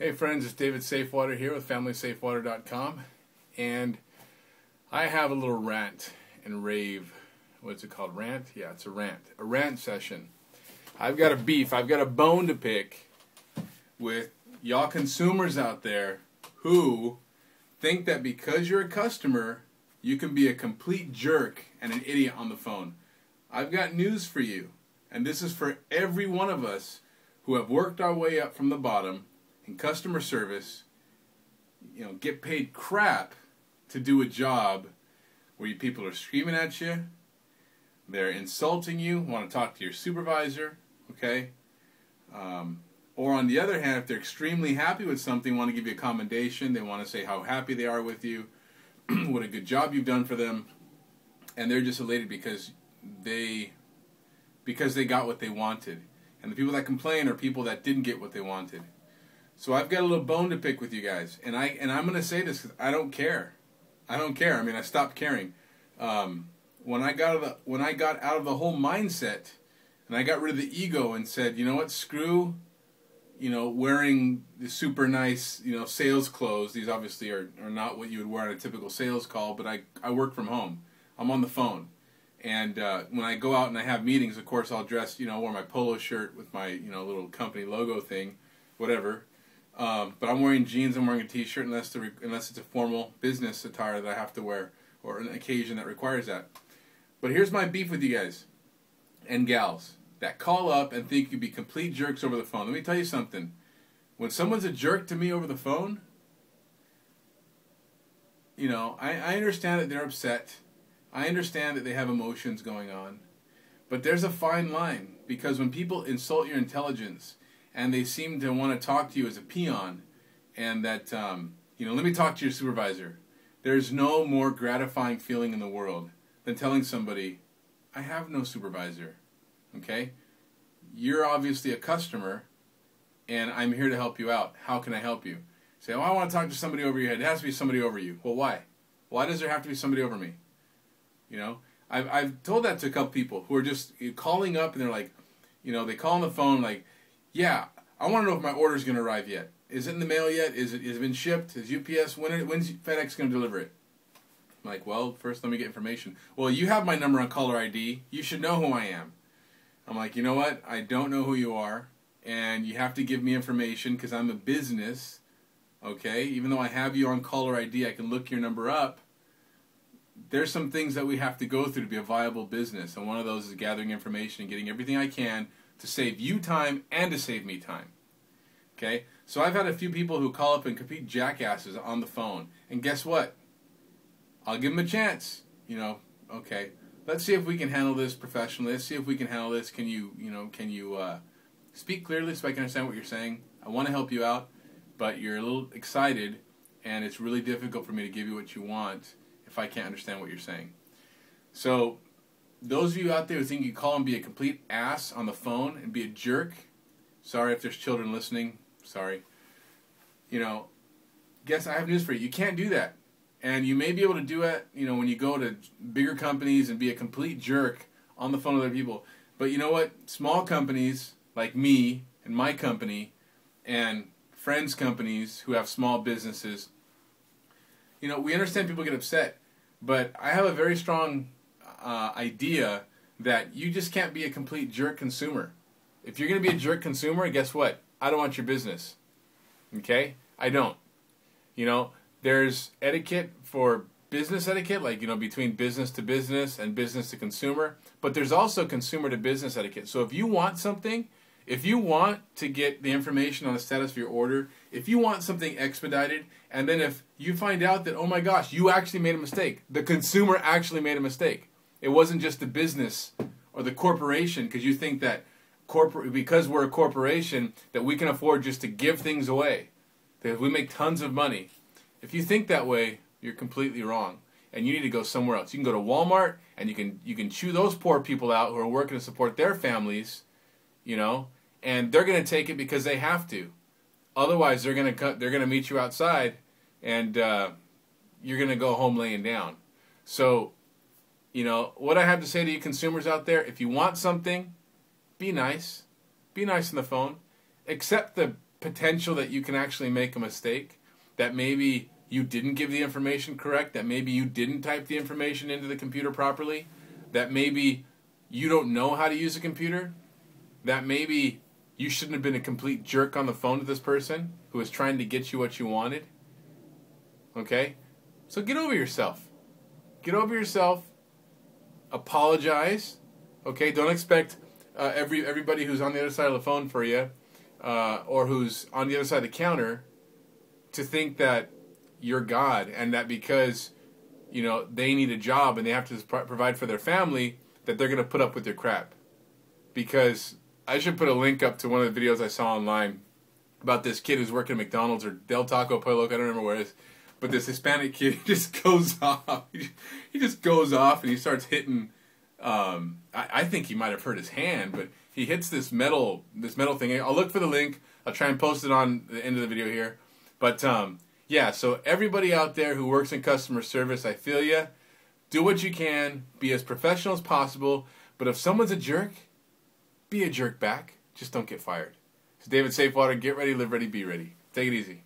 Hey friends, it's David Safewater here with FamilySafewater.com, and I have a little rant and rave. What's it called? Rant? Yeah, it's a rant. A rant session. I've got a beef. I've got a bone to pick with y'all consumers out there who think that because you're a customer, you can be a complete jerk and an idiot on the phone. I've got news for you, and this is for every one of us who have worked our way up from the bottom in customer service, get paid crap to do a job where people are screaming at you, they're insulting you, want to talk to your supervisor, okay? Or on the other hand, if they're extremely happy with something, want to give you a commendation, they want to say how happy they are with you, what a good job you've done for them, and they're just elated because they got what they wanted. And the people that complain are people that didn't get what they wanted. So I've got a little bone to pick with you guys, and I'm going to say this because I don't care. I don't care. I mean, I stopped caring when I got out of the whole mindset, and I got rid of the ego and said, you know what, screw, wearing the super nice, sales clothes. These obviously are not what you would wear on a typical sales call, but I work from home. I'm on the phone, and when I go out and I have meetings, of course I'll dress, wear my polo shirt with my little company logo thing, whatever. But I'm wearing jeans, I'm wearing a t-shirt unless it's a formal business attire that I have to wear or an occasion that requires that. But here's my beef with you guys and gals that call up and think you'd be complete jerks over the phone. Let me tell you something. When someone's a jerk to me over the phone, I understand that they're upset. I understand that they have emotions going on. But there's a fine line, because when people insult your intelligence and they seem to want to talk to you as a peon, and that, let me talk to your supervisor. There's no more gratifying feeling in the world than telling somebody, I have no supervisor, okay? You're obviously a customer, and I'm here to help you out. How can I help you? Say, I want to talk to somebody over your head. It has to be somebody over you. Well, why? Why does there have to be somebody over me? I've told that to a couple people who are just calling up, and they're like, they call on the phone like, yeah, I want to know if my order's going to arrive yet. Is it in the mail yet? Has it been shipped? Is UPS, when's FedEx going to deliver it? I'm like, well, first let me get information. Well, you have my number on caller ID. You should know who I am. I'm like, you know what? I don't know who you are, and you have to give me information because I'm a business, okay? Even though I have you on caller ID, I can look your number up. There's some things that we have to go through to be a viable business, and one of those is gathering information and getting everything I can to save you time and to save me time. Okay? So I've had a few people who call up and complete jackasses on the phone. And guess what? I'll give them a chance. Okay, let's see if we can handle this professionally. Let's see if we can handle this. Can you speak clearly so I can understand what you're saying? I want to help you out, but you're a little excited, and it's really difficult for me to give you what you want if I can't understand what you're saying. So those of you out there who think you call and be a complete ass on the phone and be a jerk, sorry if there's children listening, sorry. Guess I have news for you. You can't do that. And you may be able to do it, when you go to bigger companies and be a complete jerk on the phone with other people. But you know what? Small companies like me and my company and friends' companies who have small businesses, we understand people get upset. But I have a very strong idea that you just can't be a complete jerk consumer. If you're going to be a jerk consumer, guess what? I don't want your business. Okay? I don't. There's etiquette for business etiquette, like, between business to business and business to consumer. But there's also consumer to business etiquette. So if you want something, if you want to get the information on the status of your order, if you want something expedited, and then if you find out that, oh my gosh, you actually made a mistake, the consumer actually made a mistake. It wasn't just the business or the corporation, because you think that because we're a corporation that we can afford just to give things away, that we make tons of money. If you think that way, you're completely wrong, and you need to go somewhere else. You can go to Walmart, and you can chew those poor people out who are working to support their families, and they're going to take it because they have to. Otherwise, they're going to meet you outside, and you're going to go home laying down. So, what I have to say to you consumers out there, if you want something, be nice. Be nice on the phone. Accept the potential that you can actually make a mistake, that maybe you didn't give the information correct, that maybe you didn't type the information into the computer properly, that maybe you don't know how to use a computer, that maybe you shouldn't have been a complete jerk on the phone to this person who was trying to get you what you wanted. Okay? So get over yourself. Get over yourself. Apologize. Okay? Don't expect everybody who's on the other side of the phone for you or who's on the other side of the counter to think that you're God and that because, you know, they need a job and they have to provide for their family that they're going to put up with your crap. Because I should put a link up to one of the videos I saw online about this kid who's working at McDonald's or Del Taco Pueblo, I don't remember where it is, but this Hispanic kid just goes off. He just goes off and he starts hitting, I think he might have hurt his hand, but he hits this metal thing. I'll look for the link. I'll try and post it on the end of the video here. But yeah, so everybody out there who works in customer service, I feel ya. Do what you can. Be as professional as possible. But if someone's a jerk, be a jerk back. Just don't get fired. So David Safewater, get ready, live ready, be ready. Take it easy.